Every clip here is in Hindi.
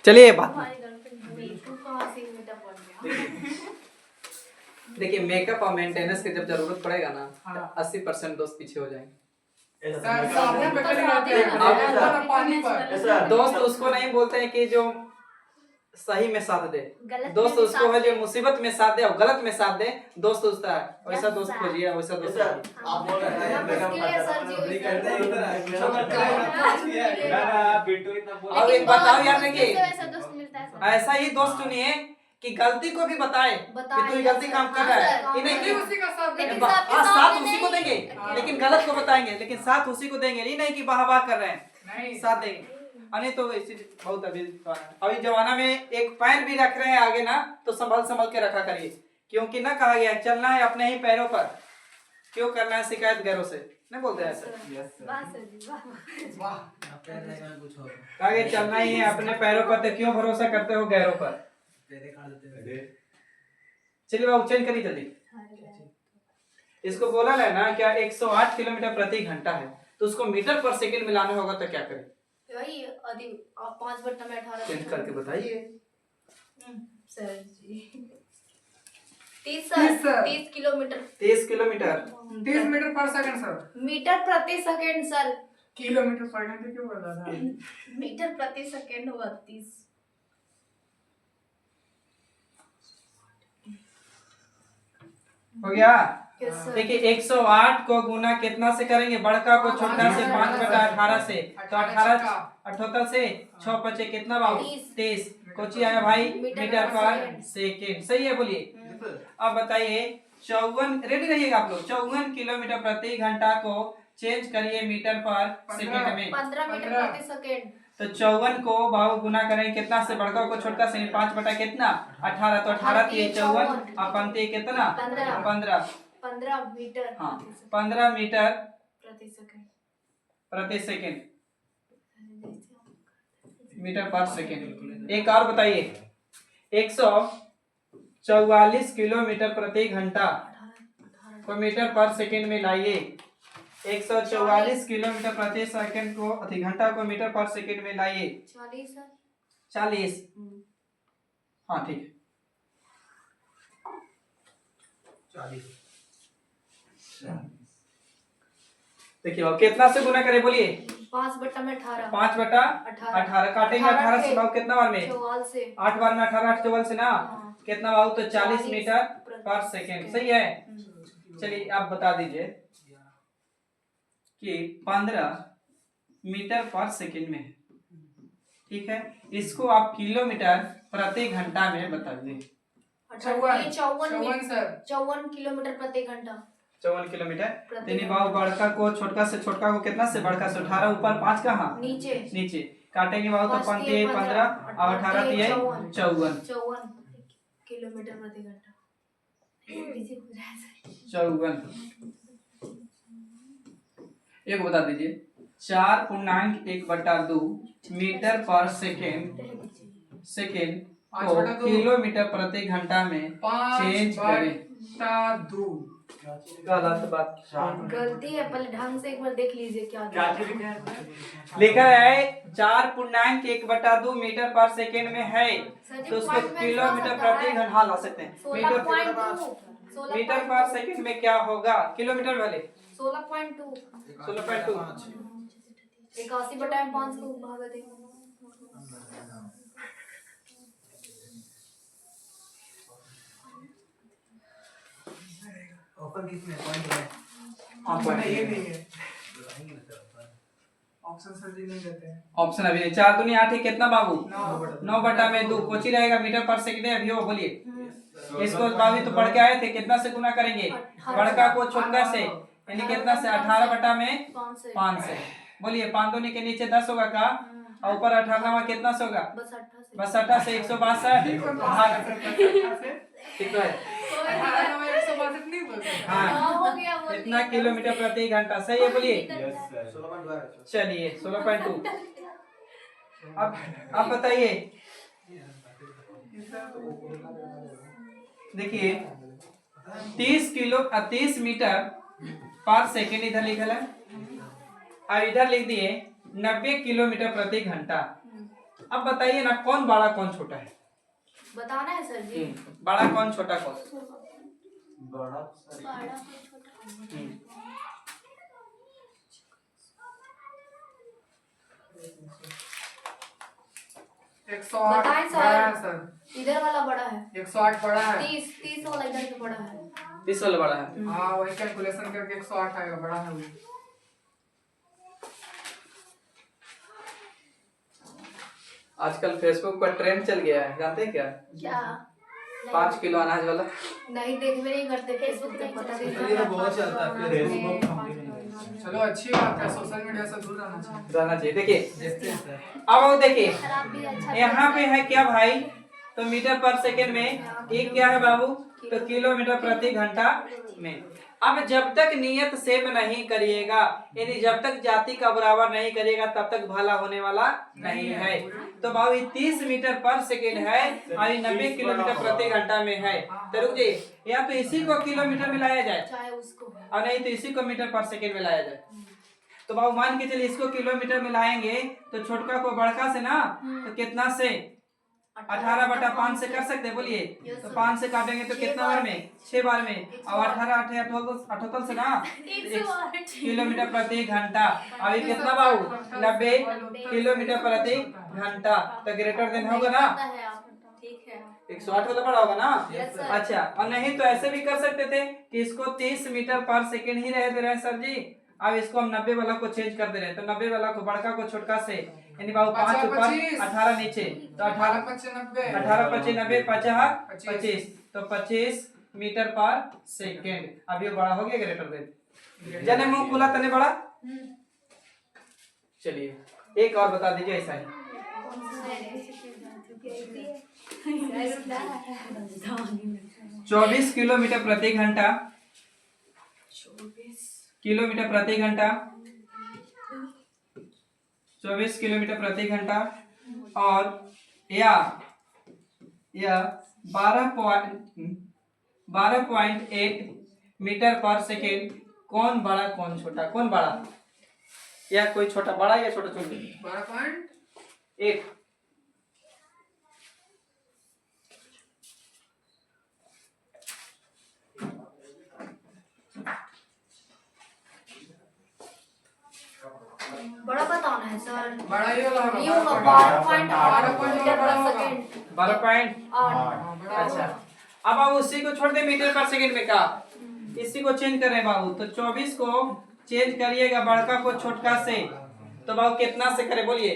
चलिए बात देखिए, मेकअप और मेंटेनेंस की जब जरूरत पड़ेगा ना, 80% दोस्त पीछे हो जाएंगे। दोस्त उसको नहीं बोलते हैं कि जो सही में साथ दे, दोस्त उसको है जो मुसीबत में साथ दे और गलत में साथ दे, दोस्त उसका है। वैसा दोस्त खोजिए, वैसा दोस्त आप बोल रहे हैं अब एक बताओ यार, देखिए ऐसा ही दोस्त चुनिए कि गलती को भी बताए कि तू गलती काम कर रहा है, नहीं कि उसी का साथ देंगे। साथ उसी को देंगे, लेकिन गलत को बताएंगे, लेकिन साथ उसी को देंगे, ये नहीं कि वाह वाह कर रहे हैं, साथ देंगे। अरे तो इसी बहुत अभी जमाना में एक पैर भी रख रहे हैं आगे ना, तो संभल के रखा करिए, क्योंकि ना कहा गया है चलना है अपने ही पैरों पर, क्यों करना है शिकायत गैरों से, नहीं बोलते ऐसा। आगे चलना ही है अपने पैरों पर, तो क्यों भरोसा करते हो गैरों पर। चलिए बाबू चेंज करिए जल्दी। इसको बोला है ना क्या 108 किलोमीटर प्रति घंटा है, तो उसको मीटर पर सेकंड में लाना होगा, तो क्या करें? वही अधिक 5/18 चेंज करके बताइए सर जी। 30 किलोमीटर 30 किलोमीटर 30 मीटर पर सेकंड सर। मीटर प्रति सेकंड सर। किलोमीटर पर घंटे क्यों बता रहा है? मीटर प्रति सेकंड होगा 30। हो गया। Yes, sir. देखिए 108 को गुना कितना से करेंगे, बड़का को छोटा से 5/18 से, तो 18 अठहत्तर से 6 बचे कितना बाबू 23, कोची आया भाई मीटर पर सेकंड, सही है बोलिए। अब बताइए 54, रेडी रहिएगा आप लोग, 54 किलोमीटर प्रति घंटा को चेंज करिए मीटर पर सेकंड में, 15 मीटर प्रति सेकंड। तो 54 को बाबू गुना करेंगे कितना से, बड़का को छोटा से 5 बटा कितना 18, तो 18 3 54 और 5 कितना 15 मीटर। हाँ 15 मीटर प्रति सेकंड मीटर पर सेकंड। एक और बताइए 144 किलोमीटर प्रति घंटा को मीटर पर सेकंड में लाइए, 144 किलोमीटर प्रति सेकंड को अति घंटा को मीटर पर सेकंड में लाइए। 40 हाँ ठीक है 40। देखिए और कितना से गुना करें बोलिए, 5/18 5/18 काटेंगे 18 से भाव कितना बार में 8 बार में 18 8 4 से ना कितना भाव, तो 40 मीटर पर सेकंड, सही है। चलिए आप बता दीजिए कि 15 मीटर पर सेकंड में है, ठीक है, इसको आप किलोमीटर प्रति घंटा में बता दीजिए। 54 किलोमीटर प्रति घंटा। 54 किलोमीटर। तेनी बाबू बड़का को छोटका से छोटका को कितना से, बड़का से 18 ऊपर 5 कहाँ नीचे काटेंगे बाबू, तो 5 15 और 18 54 किलोमीटर प्रति घंटा। 54 एक बता दीजिए 4.1/2 मीटर पर सेकेंड को किलोमीटर प्रति घंटा में चेंज करें। गलत बात, गलती है, पहले ढंग से एक बार देख लीजिए क्या लिखा है 4.1/2 मीटर पर सेकेंड में है, तो उसको किलोमीटर प्रति घंटा ला सकते हैं। मीटर पर सेकेंड में क्या होगा, किलोमीटर वाले 16.2 81/5 को भागा देंगे। ऑप्शन किसमें पॉइंट है? ऑप्शन ये नहीं है, ऑप्शन सर जी नहीं देते हैं। ऑप्शन अभी नहीं। 4 दूनी 8 कितना बाबू 9/2 कोची रहेगा मीटर पर सेकंड है, अभी हो बोलिए इसको बाबू तो पढ़ के आए थे, कितना से गुना करेंगे, बड़का को छोटका से, यानी कितना से 18/5 से, बोलिए 5 दूनी के नीचे 10 होगा का, और ऊपर 18 कितना से होगा, बस 18 से 162 ठीक है। हाँ इतना किलोमीटर प्रति घंटा, सही है बोलिए। चलिए 16.2। अब बताइए, देखिए 30 मीटर पर सेकेंड इधर लिखा है, और इधर लिख दिए 90 किलोमीटर प्रति घंटा, अब बताइए ना कौन बड़ा कौन छोटा है। बताना है सर जी। बड़ा कौन छोटा कौन। बड़ा और छोटा। एक 108 बताएं बड़ा है सर। सर। इधर वाला बड़ा है। 108 बड़ा है। 30 वाला इधर का बड़ा है। 30 वाला बड़ा है। हाँ वही कैलकुलेशन करके 108 आएगा, बड़ा है वो। आजकल फेसबुक पर ट्रेंड चल गया है, जानते हैं क्या। क्या 5 किलो अनाज वाला। नहीं देख में नहीं करते फेसबुक पे पता नहीं ये तो बहुत चलता है फेसबुक। चलो अच्छी बात है, सोशल मीडिया से दूर रहना चाहिए। देखिए देखते हैं सर। अब देखिए खराब भी अच्छा यहाँ पे है क्या भाई, तो मीटर पर सेकेंड में, एक क्या है बाबू, तो किलोमीटर प्रति घंटा में। अब जब तक नियत सेम नहीं करिएगा, यानी जब तक जाति का बराबर नहीं करिएगा तब तक भला होने वाला नहीं है। तो बाबू ये 30 मीटर पर सेकेंड है और ये 90 किलोमीटर प्रति घंटा में है। तो रुक जाइए, या तो इसी को किलोमीटर में लाया जाए चाहे उसको और नहीं तो इसी को मीटर पर सेकेंड में लाया जाए। तो बाबू मान के चलिए इसको किलोमीटर में लाएंगे तो छोटका को बड़का से ना, तो कितना से 18/5 से कर सकते हैं, बोलिए। तो 5 से काटेंगे तो कितना बार में, 6 बार में, और 18 से ना किलोमीटर प्रति घंटा। अभी कितना बाबू 90 किलोमीटर प्रति घंटा। तो ग्रेटर देन होगा ना, ठीक है 108 वाला बड़ा होगा ना। Yes, sir. अच्छा, और नहीं तो ऐसे भी कर सकते थे कि इसको 30 मीटर पर सेकेंड ही रह दे रहे हैं सर जी। अब इसको हम 90 वाला को चेंज कर दे रहे हैं, तो 90 वाला को बड़का को छोटका से, यानी बाबू 5 ऊपर 18 नीचे, तो 18 25 90 50 25, तो 25 मीटर पर सेकेंड। अब ये बड़ा हो गया ग्रेटर देन, जाने मुंह खुला तने बड़ा। चलिए एक और बता दीजिए ऐसा ही। 24 किलोमीटर प्रति घंटा, किलोमीटर प्रति घंटा, 24 किलोमीटर प्रति घंटा, और या 12.8 मीटर पर सेकेंड। कौन बड़ा कौन छोटा, कौन बड़ा, या कोई छोटा बड़ा या छोटा छोटा। 12.8 बड़ा बताना है सर। बड़ा ये वाला होगा। ये होगा 12.8 मीटर पर सेकेंड। 12.8। अच्छा, अब आप उसी को छोड़ दे मीटर पर सेकंड में का, इसी को चेंज कर रहे हैं बाबू। तो 24 को चेंज करिएगा बड़का को छोटका से, तो बाबू कितना से करे बोलिए।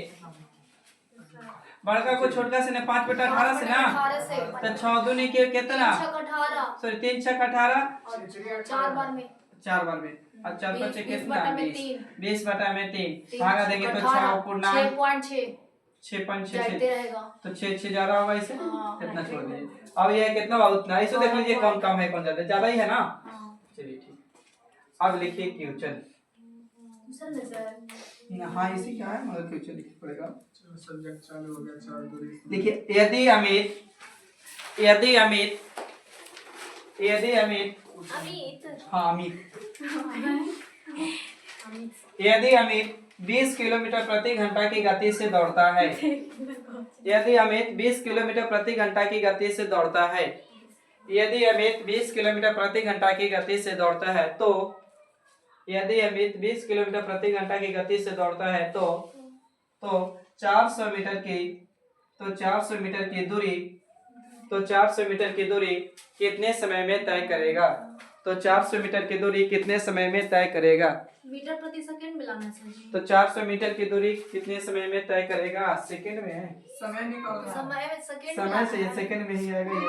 बड़का को छोटका से ना 5/18 से ना, 18 से तो 6 दूनी के कितना, 18 सॉरी 3 6 18, 4 बार में 4 बार में, और 4 5 कितना 20 बटा में 3 3 भागा देंगे तो 6 पूर्णांक 6.6 6.6 जाते रहेगा। तो 6 जा रहा होगा इसे, हाँ, कितना छोड़ दीजिए। अब ये कितना बाबू उतना, इसे देख लीजिए कौन कम है कौन ज्यादा, ज्यादा ही है ना। हाँ। चलिए ठीक, अब लिखिए क्यों, चल हाँ इसी क्या है मगर क्यों लिखना पड़ेगा। सब्जेक्ट चालू हो गया, 4 दूरी। देखिए यदि अमित हाँ अमित यदि अमित 20 किलोमीटर प्रति घंटा की गति से दौड़ता है, यदि अमित 20 किलोमीटर प्रति घंटा की गति से दौड़ता है, यदि अमित 20 किलोमीटर प्रति घंटा की गति से दौड़ता है, तो यदि अमित 20 किलोमीटर प्रति घंटा की गति से दौड़ता है तो 400 मीटर की, तो 400 मीटर की दूरी, तो 400 मीटर की दूरी कितने समय में तय करेगा। तो 400 मीटर की दूरी कितने समय में तय करेगा। मीटर प्रति सेकंड मिलाना है सर। तो 400 मीटर की दूरी कितने समय में तय करेगा, सेकंड में है, समय निकालना। समय में सेकंड समय से सेकंड में ही आएगा ये।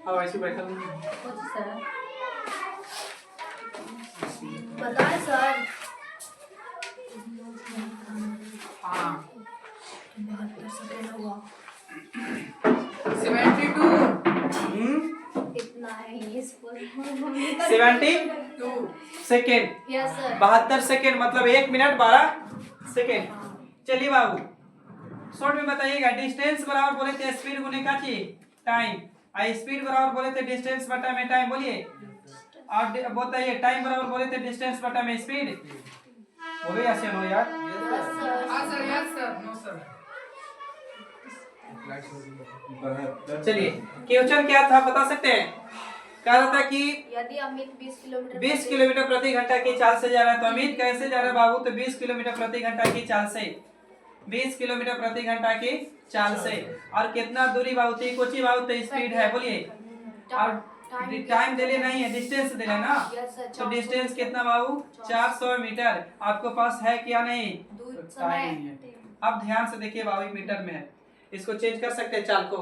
हाँ वैसे बैठा बताएं सर। हाँ 72 सेकंड होगा। 72 इतना है ये 72 सेकेंड, यस सर। 72 सेकेंड मतलब 1 मिनट 12 सेकेंड। चलिए बाबू शॉर्ट में बताइएगा, डिस्टेंस बराबर बोले थे स्पीड गुने का चाहिए टाइम, स्पीड बराबर बोले थे डिस्टेंस बटा में टाइम, बोलिए। और बताइए टाइम बराबर बोले थे डिस्टेंस बटा में स्पीड, बोलो या से नो यार। हाँ sir, yes sir, no sir. चलिए क्वेश्चन क्या था बता सकते हैं? कह रहा था कि यदि अमित 20 किलोमीटर प्रति घंटा की चाल से जा रहा है, तो अमित कैसे जा रहा है बाबू? तो 20 किलोमीटर प्रति घंटा की चाल से, 20 किलोमीटर प्रति घंटा की चाल से। और कितना दूरी बाबू थी कोची बाबू? तो स्पीड है, बोलिए। और टाइम दे लेना नहीं है, डिस्टेंस दे लेना। तो डिस्टेंस कितना बाबू? 400 मीटर। आपके पास है क्या? नहीं समय। अब ध्यान से देखिए बाबू, मीटर में है, इसको चेंज कर सकते हैं चाल को,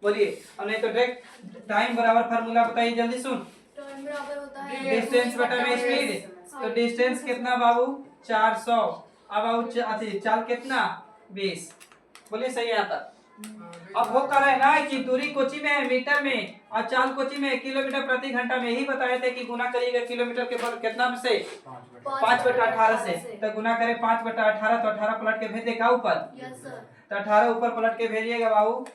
बोलिए। और नहीं तो डायरेक्ट टाइम बराबर फार्मूला बताइए, जल्दी सुन। टाइम बराबर होता है डिस्टेंस बटा में स्पीड। तो डिस्टेंस कितना बाबू? 400। अब बाबू चाल कितना? 20। बोलिए सही है यहाँ तक। अब वो कर रहे हैं ना कि दूरी कोची में है? मीटर में। और चाल कोची में? किलोमीटर प्रति घंटा में। यही बताए थे कि गुना करिएगा किलोमीटर के पर कितना से? 5/18 से। तो गुना करें 5/18, तो 18 पलट के भेज देगा ऊपर। Yes sir. तो 18 ऊपर पलट के भेजिएगा बाबू।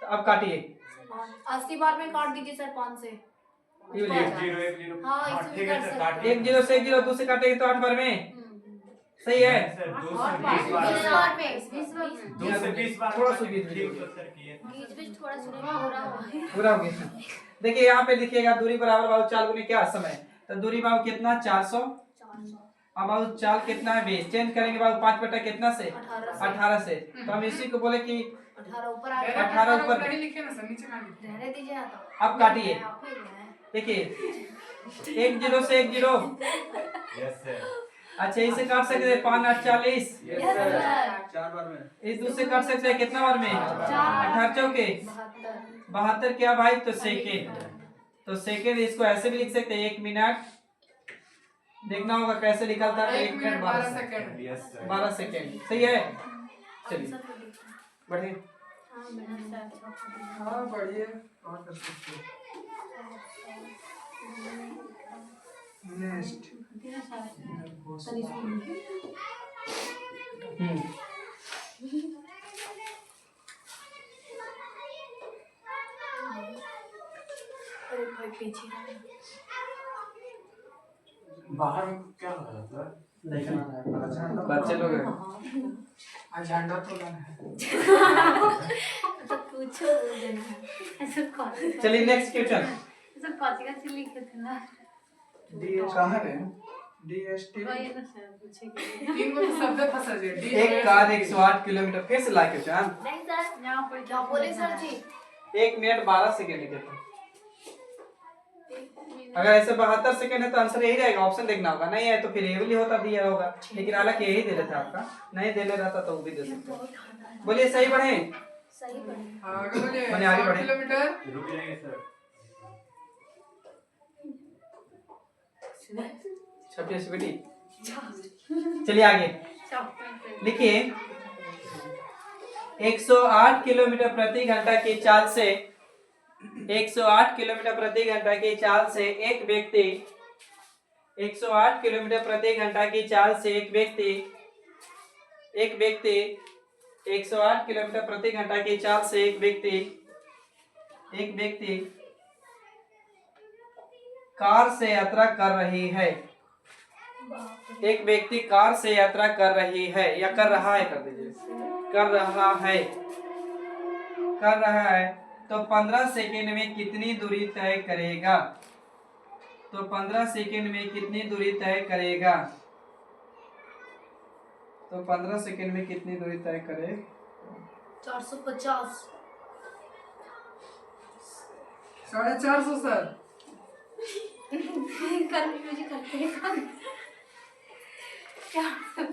तो अब काटिए। 80 बार में काट दीजिए सर 5 से। हाँ, इसे भी कर सकते हैं। 1 0 से 1 0 2 से काटेंगे तो 8 बार में सही है। 20 बार में 20 बार थोड़ा सा बीच बीच थोड़ा सुनेगा हो रहा है। पूरा हो गया। देखिए यहाँ पे लिखिएगा दूरी बराबर बाबू चाल गुने क्या समय। तो दूरी बाबू कितना? 400। अब बाबू चाल कितना है? 20। चेंज करेंगे बाबू 5 बटा कितना से? 18 से। तो हम इसी को बोले कि 18 ऊपर आ गया। 18 ऊपर नहीं लिखे ना सर, नीचे ना लिखे। रहने दीजिए ना तो। अब काटिए। देखिए 1 0 से 1 0। अच्छा इसे काट सकते हैं 5 8 40। Yes sir. 4 बार में। इस दूसरे काट सकते हैं कितना बार में? 18 चौके 72 क्या भाई? तो सेकेंड। तो सेकेंड इसको ऐसे भी लिख सकते हैं 1 मिनट। देखना होगा कैसे निकलता है। 1 मिनट 12 सेकेंड। 12 सेकेंड सही है। चलिए बढ़िए। हाँ बढ़िया, और कर सकते हैं। नेक्स्ट अरे भाई पीछे बाहर में क्या हो रहा था? बच्चे लोग हैं। आज झंडा तो लाना है। तो पूछो देना है ऐसा कौन? चलिए नेक्स्ट क्वेश्चन। ऐसा कौन का चीज लिखे थे ना? कहाँ है? DST वही ना सर पूछेंगे। 3 को तो शब्द फंसा दिया। एक कार 108 किलोमीटर फिर से ला क्वेश्चन। नहीं सर यहाँ पर क्या बोले सर जी? 1 मिनट 12 सेकेंड लिखे थे। अगर ऐसे 72 सेकेंड है तो आंसर यही रहेगा। ऑप्शन देखना होगा, नहीं है तो फिर ये भी होता दिया होगा, लेकिन हालांकि यही दे रहा था आपका। नहीं दे ले रहा था तो वो भी दे सकते। बोलिए सही बढ़े। सही पढ़े। आगे बोलिए। मैंने आगे 60 बढ़े। किलोमीटर। रुक जाएंगे सर। छठी से बेटी। चलिए आगे लिखिए 108 किलोमीटर प्रति घंटा की चाल से 108 किलोमीटर प्रति घंटा की चाल से एक व्यक्ति 108 किलोमीटर प्रति घंटा की चाल से एक व्यक्ति 108 किलोमीटर प्रति घंटा की चाल से एक व्यक्ति कार से यात्रा कर रही है। एक व्यक्ति कार से यात्रा कर रही है या कर रहा है, कर दीजिए, कर रहा है तो 15 सेकेंड में कितनी दूरी तय करेगा? तो 15 सेकेंड में कितनी दूरी तय करेगा? तो 15 सेकेंड में कितनी दूरी तय करे? 450। 450 सर। कर मुझे करते हैं क्या? चल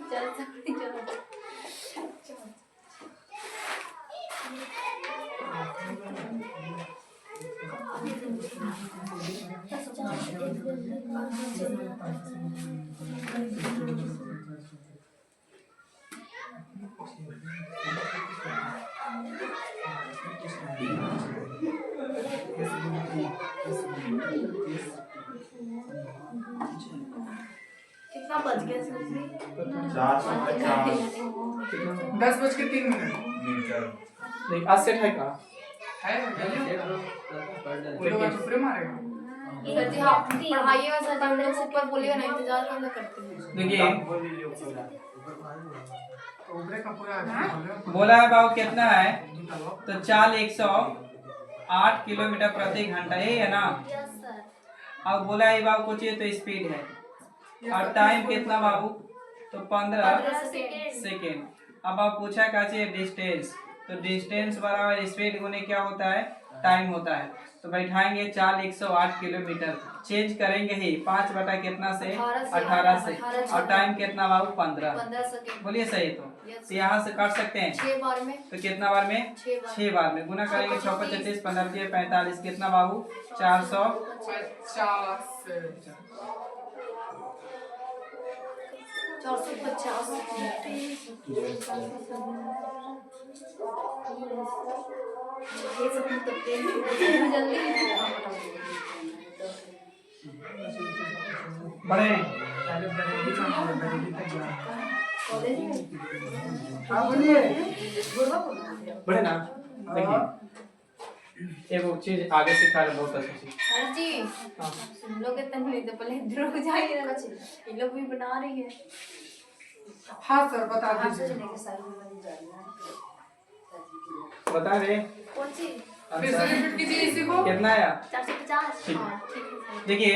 कितना बज गया सर जी? 450 10 बज के 3 मिनट। मीटर। देख आज सेट है कहाँ है वो लोग आज ऊपर मारेगा। सर जी आप पढ़ाइएगा सर जी, हम लोग ऊपर बोलिएगा ना, इंतजार करना करते हैं। देखिए तो ऊपर का पूरा बोला है बाबू कितना है, तो चाल 108 किलोमीटर प्रति घंटा, यही है ना। Yes sir. अब बोला है बाबू कुछ तो स्पीड है, और टाइम कितना बाबू, तो 15 सेकेंड। अब आप पूछा कैसे डिस्टेंस, तो डिस्टेंस बराबर स्पीड गुने क्या होता है, टाइम होता है। तो बैठाएंगे चाल 108 किलोमीटर, चेंज करेंगे ही 5 बटा कितना से 18 से, और टाइम कितना बाबू 15 सेकेंड। बोलिए सही। तो यहाँ से काट सकते हैं 6 बार में, तो कितना बार में, 6 बार में गुना करेंगे 6 × 36 15 × 45 कितना बाबू 450। 450 जल्दी बड़े हाँ बोलिए। बड़े ना। देखिए एगो चीज आगे सिखा रहे बहुत अच्छी चीज। सर जी हम लोग इतना नहीं तो पहले रुक जाइए, ये लोग भी बना रही है। हाँ सर बता दीजिए। बता रहे कौन सी? फिर से रिपीट कीजिए इसी को। कितना आया। 450। ठीक। हाँ ठीक है सर। देखिए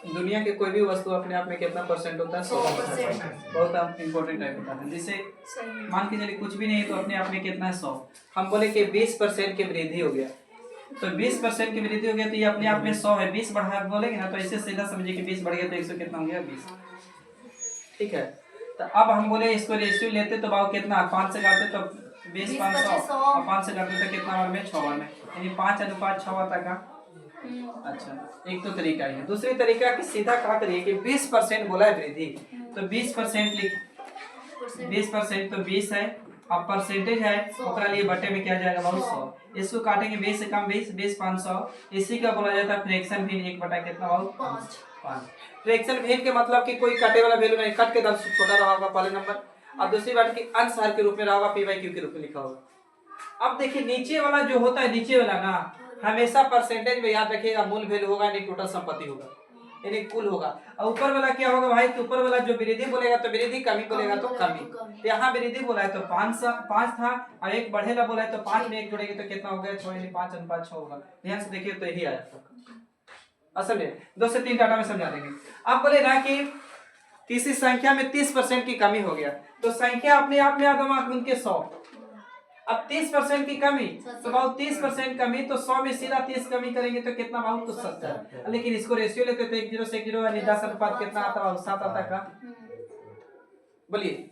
दुनिया के कोई भी वस्तु अपने आप में कितना परसेंट होता है, 100%। बहुत इंपॉर्टेंट टाइप होता है। जैसे सही। मान के चलिए कुछ भी नहीं तो अपने आप में कितना है 100, हम बोले कि 20% की वृद्धि हो गया, तो 20% की वृद्धि हो गया तो ये अपने आप में 100 है। 20 बढ़ा बोलेंगे ना तो ऐसे सीधा समझिए कि 20 बढ़ गया तो 100 कितना हो गया 20। ठीक है, तो अब हम बोले इसको रेशियो लेते तो बाबू कितना 5 से काटते तो 20 500, और 5 से काटते तो कितना बार में 6 बार में, यानी 5:6 आता का। अच्छा एक तो तरीका है। दूसरी तरीका कि सीधा क्या करिए कि 20% बोला है वृद्धि, तो 20% लिख 20% तो 20 है, अब परसेंटेज है ओकरा लिए बटे में क्या जाएगा बहुत 100। इसको काटेंगे 20 से कम 20 20 500, इसी का बोला जाता है फ्रैक्शन भिन्न। 1 बटा कितना बहुत 5। फ्रैक्शन भिन्न के मतलब कि कोई काटे वाला वैल्यू नहीं, कट के दर छोटा रहा होगा पहले नंबर, और दूसरी बात कि अंश हर के रूप में रहा होगा, p/q के रूप में लिखा होगा। अब देखिए नीचे वाला जो होता है, नीचे वाला ना हमेशा परसेंटेज में याद रखिएगा मूल वैल्यू होगा नहीं टोटल संपत्ति होगा, यानी कुल होगा। और ऊपर वाला क्या होगा भाई, तो ऊपर वाला जो वृद्धि बोलेगा तो वृद्धि, कमी बोलेगा तो कमी। तो यहाँ वृद्धि बोला है तो 5 था, और एक बढ़ेला बोला है तो 5 में 1 जोड़ेंगे तो कितना हो गया 6, यानी 5:6 होगा। ध्यान से देखिए तो यही आया था असल में। 2 से 3 डाटा में समझा देंगे। अब बोले ना कि किसी संख्या में 30% की कमी हो गया, तो संख्या अपने आप में आदमा उनके 100। अब 30% की कमी तो बहुत 30% कमी, तो 100 में सीधा 30 कमी करेंगे तो कितना बहुत तो 70। लेकिन इसको रेशियो लेते तो 1:0 से 1:0 यानी 10 अनुपात कितना आता है 7 आता का। बोलिए।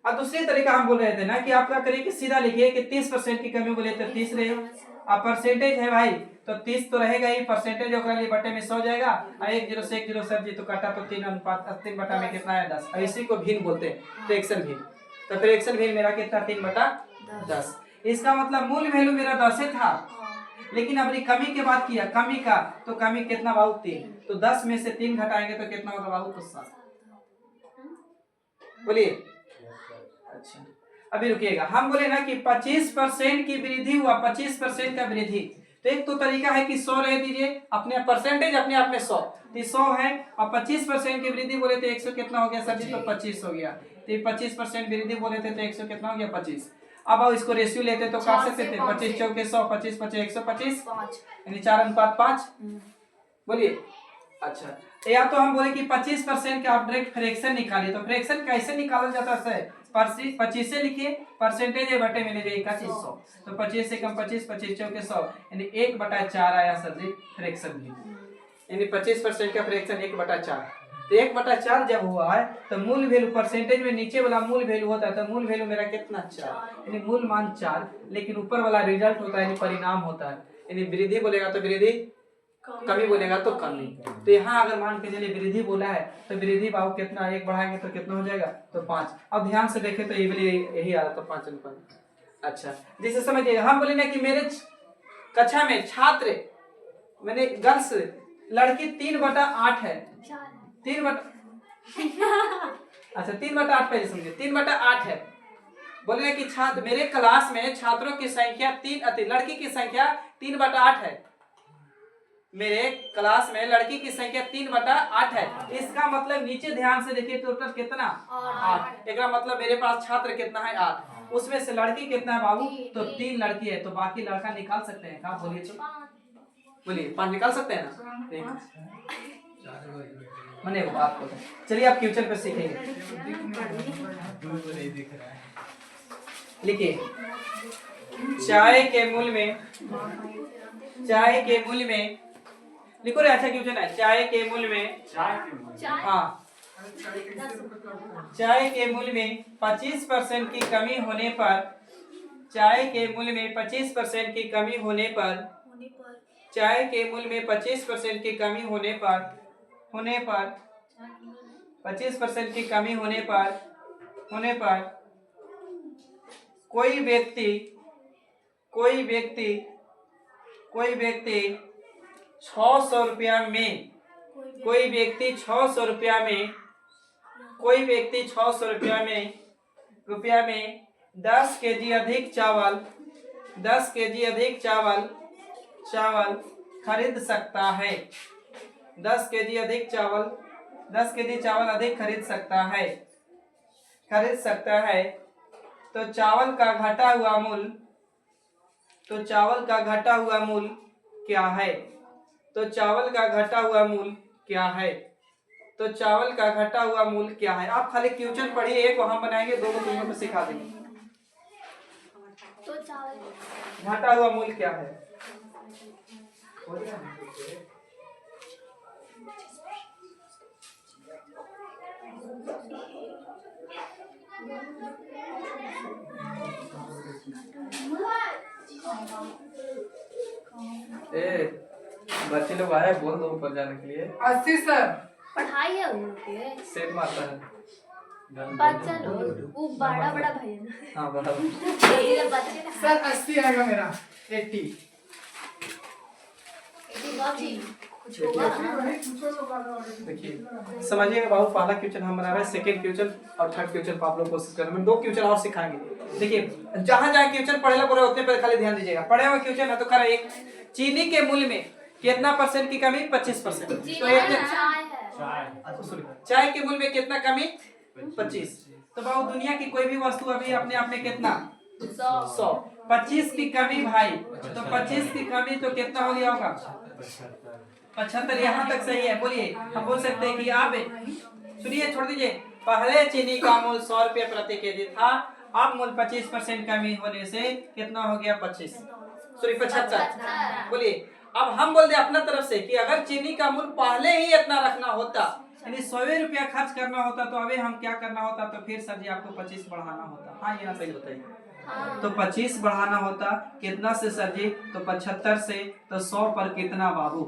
और दूसरी तरीका हम बोल रहे थे ना कि आप क्या करिए कि सीधा लिखिए कि 30% की कमी बोले तो 30 रहे। अब परसेंटेज है भाई तो 30 तो रहेगा ही, परसेंटेज ओकरा लिए बटे में 100 जाएगा, और 1:0 से 1:0 सर जी तो काटा तो 3 अनुपात 3 बटा में कितना है 10। और इसी को भिन्न बोलते हैं, फ्रैक्शन भिन्न। तो फ्रैक्शन भिन्न मेरा कितना 3/10। इसका मतलब मूल वैल्यू मेरा 10 था, लेकिन अपनी कमी के बाद किया कमी का, तो कमी कितना बाबू 3, तो 10 में से 3 घटाएंगे तो कितना होगा बाबू तो 7। बोलिए। अच्छा अभी रुकिएगा, हम बोले ना कि 25% की वृद्धि हुआ, 25% का वृद्धि। तो एक तो तरीका है कि 100 रह दीजिए, अपने परसेंटेज अपने आप में 100, तो 100 है, और 25% की वृद्धि बोले तो 100 कितना हो गया सर जी तो 25 हो गया। तो 25% वृद्धि बोले थे तो 100 कितना हो गया 25। अब इसको रेशियो लेते तो काट सकते थे 25 चौके 100, 25 5 125, यानी 4:5। बोलिए। अच्छा या तो हम बोले कि 25% का आप डायरेक्ट फ्रैक्शन निकालिए, तो फ्रैक्शन कैसे निकाला जाता है, 25 से लिखिए, परसेंटेज है बटे में ले जाइए 100, तो 25 से कम 25 25 चौके 100, यानी 1/4 आया सर जी फ्रैक्शन भी, यानी 25% का फ्रैक्शन 1/4। तो 1/4 जब हुआ है तो मूल वैल्यू परसेंटेज में नीचे वाला मूल वैल्यू होता है, तो मूल वैल्यू मेरा कितना 4, यानी मूल मान 4, लेकिन ऊपर वाला रिजल्ट होता है यानी परिणाम होता है, यानी वृद्धि बोलेगा तो वृद्धि, कमी बोलेगा तो कमी। तो यहाँ अगर मान के चलिए वृद्धि बोला है तो वृद्धि बाबू कितना 1 बढ़ाएंगे तो कितना हो जाएगा तो 5। अब ध्यान से देखें तो यही आ रहा था 5:5। अच्छा जैसे समझिए हम बोले ना कि मेरे कक्षा में छात्र मैंने गर्ल्स लड़की 3/8 है, 3 बटा अच्छा 3/8 पहले समझिए 3/8 है, बोले कि छात्र मेरे क्लास में छात्रों की संख्या 3 अति लड़की की संख्या 3/8 है। मेरे क्लास में लड़की की संख्या 3/8 है। इसका मतलब नीचे ध्यान से देखिए टोटल कितना 8। इसका मतलब मेरे पास छात्र कितना है 8। उसमें से लड़की कितना है बाबू? तो 3 लड़की है, तो बाकी लड़का निकाल सकते हैं। कहाँ बोलिए तो बोलिए 5 निकाल सकते हैं ना? मैंने वो बात को चलिए आप फ्यूचर पे सीखेंगे। लिखिए चाय के मूल्य में लिखो रे। अच्छा क्वेश्चन है चाय के मूल्य में हाँ चाय के मूल्य में 25% की कमी होने पर चाय के मूल्य में 25% की कमी होने पर चाय के मूल्य में 25% की कमी होने पर 25% की कमी होने पर कोई व्यक्ति 600 रुपया में कोई व्यक्ति 600 रुपया में 10 केजी अधिक चावल खरीद सकता है। 10 केजी चावल अधिक खरीद सकता है तो चावल का घटा हुआ मूल्य क्या है? तो चावल का घटा हुआ मूल्य क्या है? आप खाली क्वेश्चन पढ़िए, एक हम बनाएंगे, 2 तीनों को सिखा देंगे। तो चावल घटा हुआ मूल्य क्या है? बच्चे लोग आए, बोल दो ऊपर जाने के लिए। 80 सर। पढ़ाई है उन लोग के सेट मारता है बच्चा लोग, वो बड़ा भाई है ना। हाँ बड़ा बच्चे सर 80 आएगा मेरा 80 कुछ होगा। देखिए समझिएगा बाबू, पहला क्वेश्चन हम बना रहे हैं, सेकंड क्वेश्चन और थर्ड क्वेश्चन आप लोग कोशिश करें। मैं 2 क्वेश्चन और सिखाएंगे। देखिए जहां क्वेश्चन पढ़े पूरे होते पर खाली ध्यान दीजिएगा। पढ़े हुए क्वेश्चन है तो कर एक चीनी के मूल्य में कितना % की कमी? 25%। तो चाय के मूल्य में कितना कमी? 25। तो बाबू दुनिया की कोई भी वस्तु अभी अपने आप में कितना? 100। 25 की कमी भाई, तो 25 की कमी तो कितना हो गया होगा? 75। यहाँ तक सही है। बोलिए हम बोल सकते हैं कि आप सुनिए, छोड़ दीजिए। पहले चीनी का मूल्य 100 रुपये प्रति केजी था, अब मूल्य 25% कमी होने से कितना हो गया? 75। बोलिए अब हम बोल दे अपना तरफ से कि अगर चीनी का मूल्य पहले ही इतना रखना होता, यानी 100 रुपया खर्च करना होता, तो अभी हम क्या करना होता? तो फिर सर जी आपको 25 बढ़ाना होता। हाँ ये ना सही होता है। तो 25 बढ़ाना होता कितना से सर जी? तो 75 से। तो 100 पर कितना बाबू?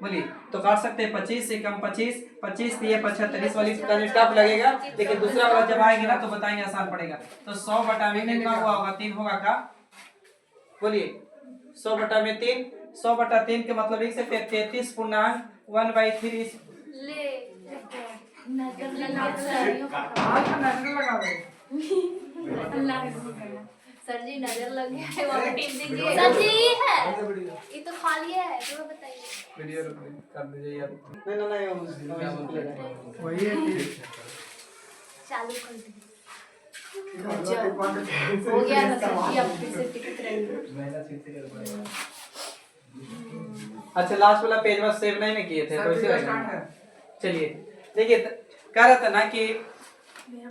बोलिए तो काट सकते हैं 25 से कम 25 दिए 75। इस वाली का स्टॉप लगेगा, लेकिन दूसरा वाला जब आएगा ना तो बताएंगे, आसान पड़ेगा। तो 100 बटा में कितना हुआ होगा? 3 होगा का? बोलिए 100 बटा में 3। 100 बटा 3 के मतलब 1 से 33 पूर्णांक 1/3 ले नजर लगा सर जी नजर लग गया है, वहाँ टिप दीजिए। सर जी है ये तो खाली है, तो बताइए। वीडियो कर दीजिए यार। नहीं वही है चालू कर दीजिए। हो गया ना सर जी, अब फिर से टिकट रहेंगे। अच्छा लास्ट वाला पेज बस सेव नहीं किए थे तो इसे चलिए देखिए कह रहा था ना कि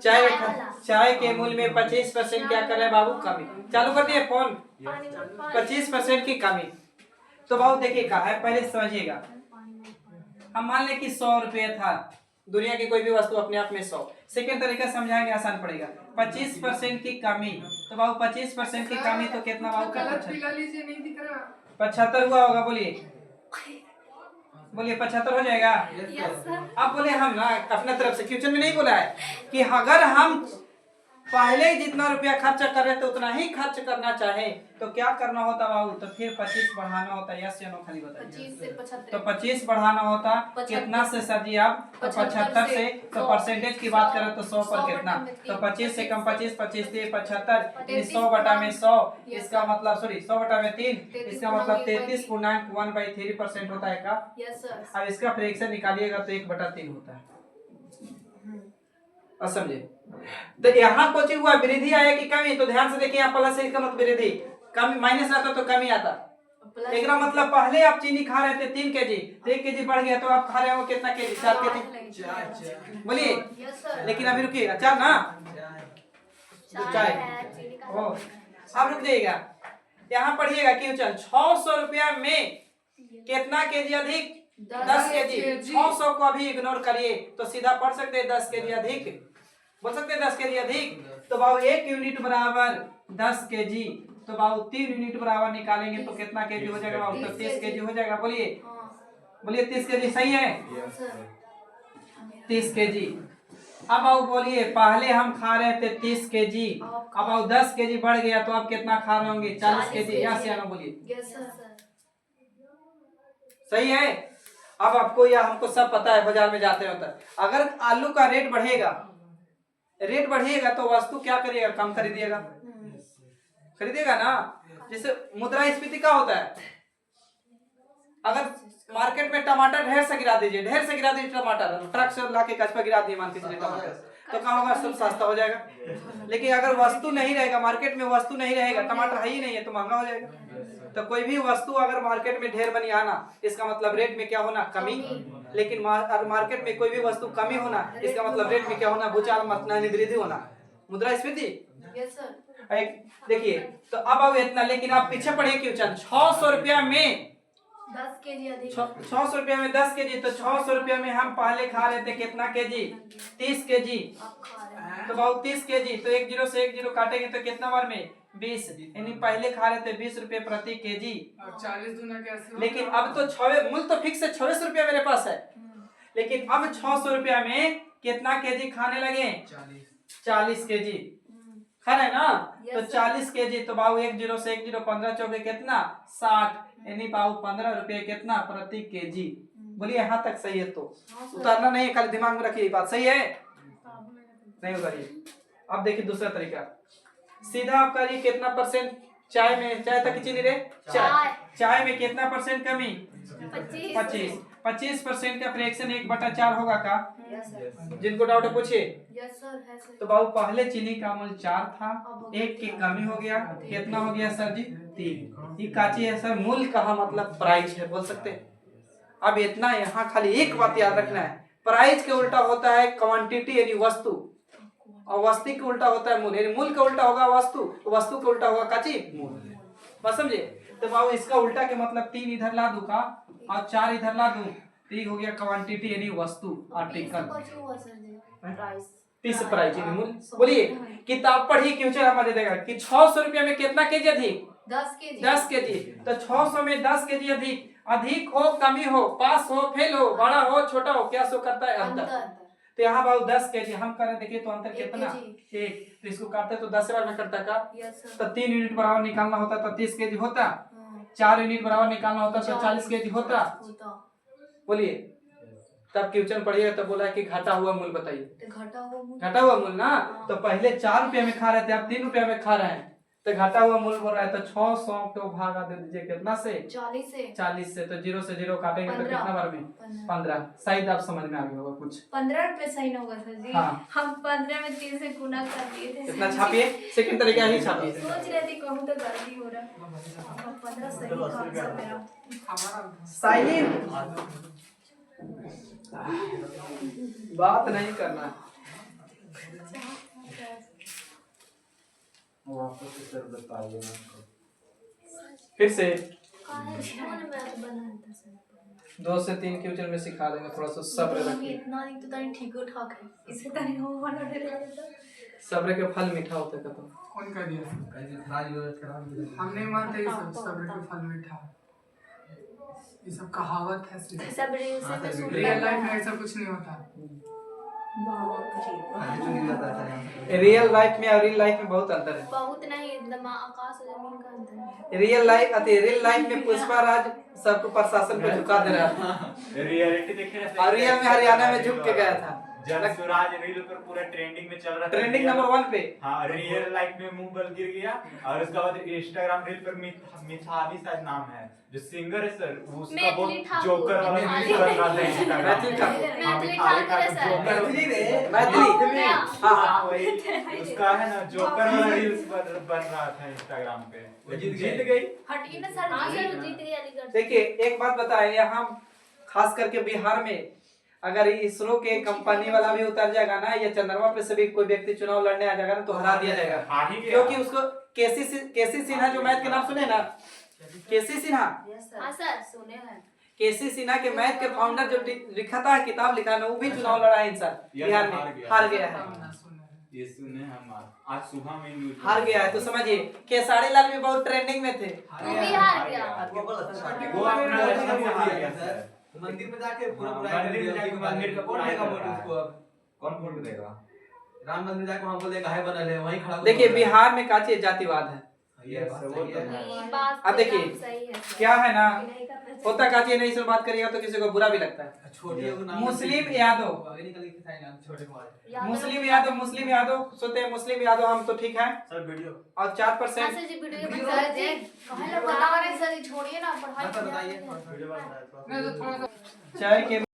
चाय के मूल्य में 25% क्या कर रहे हैं बाबू? कमी। चालू कर दिए फोन। 25% की कमी। तो बाबू देखिए कहा है, पहले समझिएगा। हम मान लें कि 100 रुपये था, दुनिया की कोई भी वस्तु अपने आप में 100। सेकेंड तरीका समझाएंगे, आसान पड़ेगा। 25% की कमी, तो बाबू 25% की कमी तो कितना बाबू? 75 हुआ होगा। बोलिए 75 हो जाएगा। अब बोले हम ना अपना तरफ से क्वेश्चन में नहीं बोला है कि अगर हम पहले ही जितना रुपया खर्च कर रहे थे उतना ही खर्च करना चाहे तो क्या करना होता बाबू? तो फिर 25 बढ़ाना होता। यस या नो खाली बताइए। 25 से 75 तो 25 बढ़ाना होता 75 कितना से सर जी आप? तो 75 से। तो परसेंटेज की बात करें तो 100 पर कितना? तो 25 से कम 25, 25 से 75, 100 बटा में 100, इसका मतलब सॉरी 100 बटा में 3, इसका मतलब 33.1/3% होता है का? Yes sir. अब इसका फ्रैक्शन निकालिएगा तो 1/3 होता है। अब समझे? तो यहाँ कुछ हुआ, वृद्धि आया कि कमी? तो ध्यान से देखिए, यहाँ प्लस है इसका मतलब वृद्धि, कमी माइनस आता तो कमी आता। एक मतलब पहले आप चीनी खा रहे थे 3 केजी, तो 1 केजी बढ़ गया तो आप खा रहे हो कितना केजी? 4 केजी। बोलिए। लेकिन अभी रुकिएगा, 4 ना? चाय ओ अब रुक जाइएगा, यहाँ पढ़िएगा क्वेश्चन। 600 रुपया में कितना केजी अधिक? 10 केजी। 600 को अभी इग्नोर करिए तो सीधा पढ़ सकते हैं 10 केजी अधिक। बोल सकते हैं 10 केजी अधिक। तो बाबू 1 यूनिट बराबर 10 केजी, तो बाबू 3 यूनिट बराबर निकालेंगे तो कितना केजी हो जाएगा बाबू? तो 30 केजी हो जाएगा। बोलिए बोलिए 30 केजी सही है? 30 केजी। अब बाबू बोलिए, पहले हम खा रहे थे 30 केजी, अब बाबू 10 केजी बढ़ गया तो अब कितना खा रहे होंगे? 40 केजी। यस या नो बोलिए। सही है? अब आपको या हमको सब पता है, बाजार में जाते होता है, अगर आलू का रेट बढ़ेगा तो वस्तु क्या करिएगा? कम खरीदिएगा, खरीदेगा ना। जैसे मुद्रास्फीति का होता है, अगर मार्केट में टमाटर ढेर से गिरा दीजिए टमाटर, ट्रक से लाके कच पर गिरा दिए मान के चलिए टमाटर, तो क्या होगा? सब सस्ता हो जाएगा। लेकिन अगर वस्तु नहीं रहेगा, मार्केट में वस्तु नहीं रहेगा, टमाटर है ही नहीं है, तो महंगा हो जाएगा। तो कोई भी वस्तु अगर मार्केट में ढेर बनी आना, इसका मतलब रेट में क्या होना? कमी। लेकिन मार्केट में कोई भी वस्तु कमी होना, इसका मतलब रेट में क्या होना? भूचाल मतना वृद्धि होना, मुद्रास्फीति। देखिए तो अब इतना, लेकिन आप पीछे पढ़िए क्वेश्चन। 600 रुपया में 10 केजी अधिक। 600 रुपया में 10 केजी, तो 600 रुपया में हम पहले खा रहे थे कितना केजी? 30 केजी। तो बाबू 30 केजी, तो 1 0 से 1 0 काटेंगे तो कितना बार में? 20, यानी पहले खा रहे थे 20 रुपए प्रति केजी। और 40 दूना कैसे? लेकिन अब तो 6 मूल तो फिक्स है, 26 रुपया मेरे पास है, लेकिन अब 600 रुपया में कितना केजी खाने लगे? 40 केजी खा रहे ना। तो 40 केजी, तो बाबू 1 0 से 1 0, 15 चौके कितना? 60, यानी बाबू 15 रुपये कितना प्रति केजी। बोलिए यहाँ तक सही है? तो उतारना नहीं है, खाली दिमाग में रखिए, बात सही है? नहीं उतारिए। अब देखिए दूसरा तरीका, सीधा आप करिए कितना परसेंट चाय में? चाय तक चीनी रे, चाय में कितना परसेंट कमी? 25% का फ्रैक्शन 1/4 होगा का? जिनको डाउट है पूछिए। तो बाबू पहले चीनी का मूल्य 4 था, 1 की कमी हो गया, कितना हो गया सर जी? 3। ये काची है सर? मूल्य कहा मतलब प्राइस है, बोल सकते हैं। अब इतना यहाँ खाली एक बात याद रखना है, प्राइस के उल्टा होता है क्वांटिटी यानी वस्तु, और वस्तु के उल्टा होता है मूल्य, यानी मूल्य का उल्टा होगा वस्तु, वस्तु के उल्टा होगा काची? मूल्य। बस समझे? तो बाबू इसका उल्टा के मतलब 3 इधर ला दूं का और 4 इधर ला दूं, तो हो गया क्वांटिटी यानी वस्तु, आर्टिकल। पीस प्राइस यानी मूल्य। बोलिए किताब पढ़ी क्वेश्चन मजे देगा कि 600 रुपया में कितना केजी अधिक? 10 केजी। तो 600 में 10 केजी अधिक हो कमी हो, पास हो फेल हो, बड़ा हो छोटा हो, क्या शो करता है? अंतर। तो यहाँ बाबू 10 केजी हम कर रहे, देखिए तो अंतर कितना? 1। तो इसको काटते तो 10 बार में करता का? तो 3 यूनिट बराबर निकालना होता तो 30 केजी होता, 4 यूनिट बराबर निकालना होता तो 40 केजी होता। बोलिए तब क्वेश्चन पढ़िए तो बोला कि घटा हुआ मूल्य बताइए। घटा हुआ मूल्य ना, तो पहले 4 रुपया में खा रहे थे, अब 3 रुपया में खा रहे हैं, तो घटा हुआ मूल्य बोल रहा है। तो 600 को भागा दे दीजिए कितना से? 40 से। तो 0 से 0 काटेंगे तो कितना बार में? 15। शायद आप समझ में आ गया होगा कुछ। 15 रुपए सही ना होगा सर जी? हाँ। हम 15 में 3 से गुना कर दिए थे। कितना छापिए? सेकंड तरीका ही छापिए। सोच रहे थे कहूं तो गलती हो रहा। 15 सही था मेरा। सही बात नहीं करना। फिर से 2 से 3 क्वेश्चन में सिखा देंगे, थोड़ा सा सब्र रखिए। इतना नहीं तो तानी ठीक ठाक है, इससे तानी हो वाला दे देता। सब्र के फल मीठा होता है। तो कौन कह दिया? हम नहीं मानते ये सब, सब्र के फल मीठा, ये सब कहावत है। सब्र से रियल लाइफ में ऐसा कुछ नहीं होता। रियल लाइफ में और रियल लाइफ में बहुत अंतर है। बहुत नहीं, एकदम आकाश और जमीन का अंतर है। रियल लाइफ में पुष्पा राज सबको प्रशासन को झुका दे रहा था, रियलिटी देखे और रियल में हरियाणा में झुक के गया था। जब सूरज रील पर पूरा ट्रेंडिंग में चल रहा था, ट्रेंडिंग नंबर 1 पे। हाँ, रियल लाइफ में मुंह बल गिर गया, और उसके बाद इंस्टाग्राम रील पर मिथाली शायद नाम है जो सिंगर है सर, उसका वो जोकर वाला रील बन रहा था इंस्टाग्राम मैथिली पे। ठाकुर। हाँ, मिथाली ठाकुर जोकर, मैथिली हाँ वही उसका है ना, जोकर वाला रील्स बन रहा था इंस्टाग्राम पे, लेकिन जीत गई। हटिए ना सर, जीत गई अलीगढ़। देखिए एक बात बताए, यहाँ खास करके बिहार में अगर इसरो के कंपनी वाला भी उतर जाएगा ना, या चंद्रमा पे से भी कोई व्यक्ति चुनाव लड़ने आ जाएगा ना, तो हरा दिया जाएगा। क्योंकि उसको केसी सिन्हा, जो मैथ के नाम सुने ना, केसी सिन्हा, हाँ सर सुने हैं। केसी सिन्हा के मैथ के फाउंडर जो लिखा था, किताब लिखा ना, वो भी चुनाव लड़ा है इंसान, बिहार में हार गया है। ये सुने हम आज सुबह में न्यूज़ हार गया है, तो समझिए केसारी लाल भी बहुत ट्रेंडिंग में थे। वो भी हार गया। वो अपना इलेक्शन से हार गया सर। मंदिर में जाके पूरा मंदिर में जाके मंदिर का कौन देगा वोट उसको? अब कौन वोट देगा? राम मंदिर जाके वहां बोलेगा हाय बनल है, वहीं खड़ा। देखिए बिहार में काची जातिवाद है। ये बात सही है। ये बात अब देखिए, तो सही है सर। क्या है ना, नहीं करना चाहिए। होता काची नहीं, से बात करिएगा तो किसी को बुरा भी लगता है। छोटे को नाम मुस्लिम यादव, आगे निकल के साइन नाम छोटे को मुस्लिम यादव सोते हैं, मुस्लिम यादव हम तो ठीक है, सर वीडियो और हाँ 4% सर जी, वीडियो में सर जी कहले बता रहे सर, छोड़िए ना पढ़ाई। बताइए। वीडियो बन रहा है मैं तो थोड़ा सा चाय के